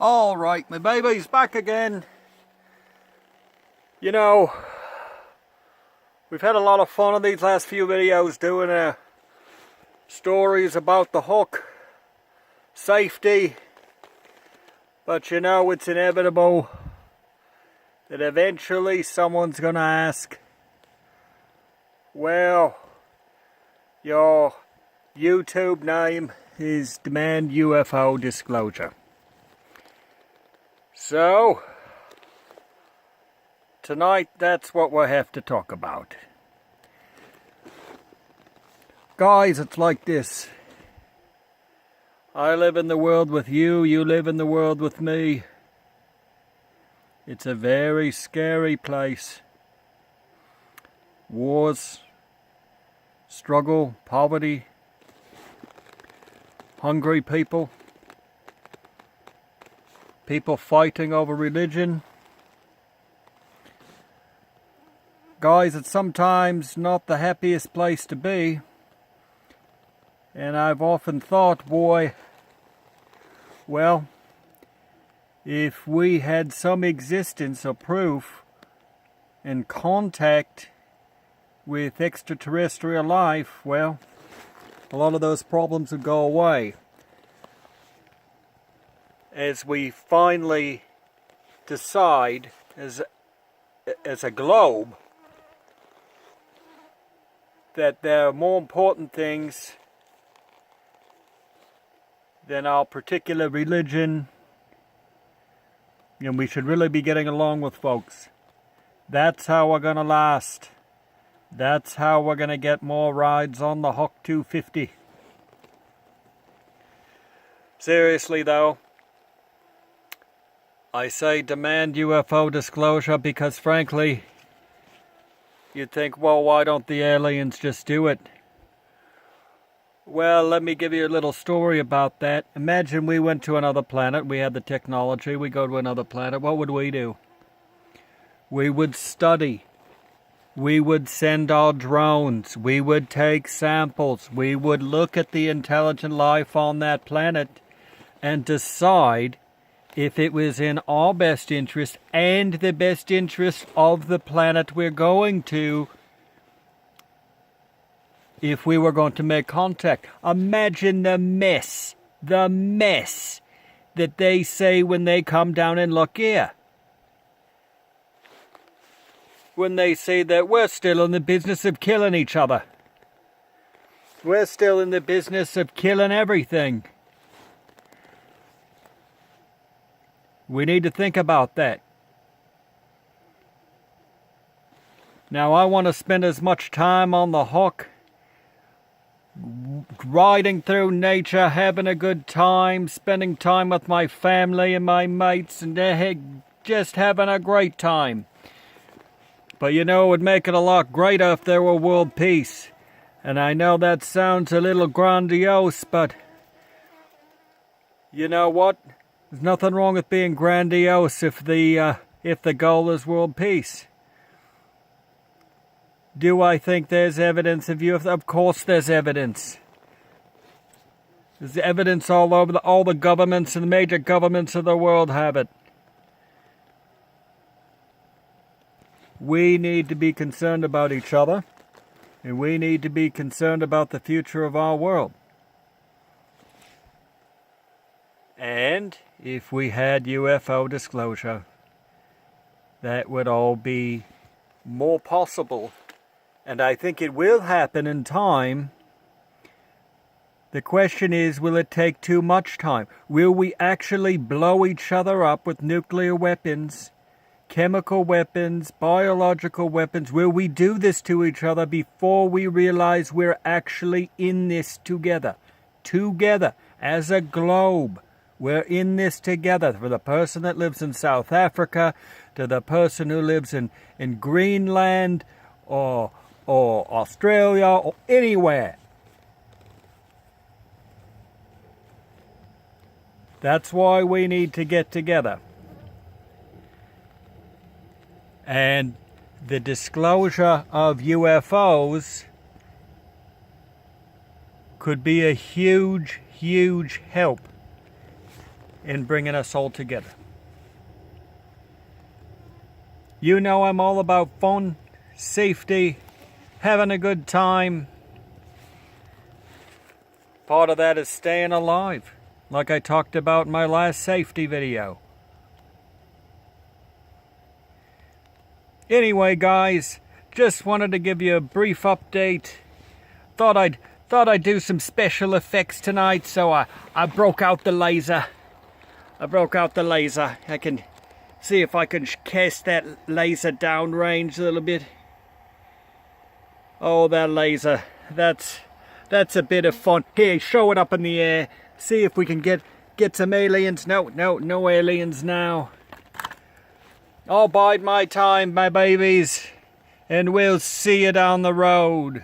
Alright, my baby's back again. You know, we've had a lot of fun in these last few videos doing stories about the hook, safety, but you know it's inevitable that eventually someone's gonna ask, well, your YouTube name is Demand UFO Disclosure. So, tonight that's what we'll have to talk about. Guys, it's like this. I live in the world with you, you live in the world with me. It's a very scary place. Wars, struggle, poverty, hungry people, people fighting over religion. Guys, it's sometimes not the happiest place to be. And I've often thought, boy, well, if we had some existence or proof and contact with extraterrestrial life, well, a lot of those problems would go away. As we finally decide as a globe that there are more important things than our particular religion, and we should really be getting along with folks. That's how we're going to last. That's how we're going to get more rides on the Hawk 250. Seriously though, I say demand UFO disclosure because frankly, you'd think, well, why don't the aliens just do it? Well, let me give you a little story about that. Imagine we went to another planet, we had the technology, we go to another planet, what would we do? We would study. We would send our drones. We would take samples. We would look at the intelligent life on that planet and decide if it was in our best interest and the best interest of the planet we're going to, if we were going to make contact. Imagine the mess that they say when they come down and look here. When they say that we're still in the business of killing each other. We're still in the business of killing everything. We need to think about that. Now, I want to spend as much time on the Hawk, riding through nature, having a good time, spending time with my family and my mates, and just having a great time. But you know, it would make it a lot greater if there were world peace. And I know that sounds a little grandiose, but you know what? There's nothing wrong with being grandiose if the goal is world peace. Do I think there's evidence of UFOs? Of course there's evidence. There's evidence all over. All the governments and the major governments of the world have it. We need to be concerned about each other, and we need to be concerned about the future of our world. And if we had UFO disclosure, that would all be more possible. And I think it will happen in time. The question is, will it take too much time? Will we actually blow each other up with nuclear weapons, chemical weapons, biological weapons? Will we do this to each other before we realize we're actually in this together? Together, as a globe. We're in this together. For the person that lives in South Africa, to the person who lives in Greenland, or Australia, or anywhere. That's why we need to get together. And the disclosure of UFOs could be a huge, huge help in bringing us all together. You know I'm all about fun, safety, having a good time. Part of that is staying alive, like I talked about in my last safety video. Anyway, guys, just wanted to give you a brief update. Thought I'd do some special effects tonight, so I broke out the laser. I can see if I can cast that laser downrange a little bit. Oh, that laser, that's a bit of fun. Here, show it up in the air. See if we can get some aliens. No aliens now. I'll bide my time, my babies, and we'll see you down the road.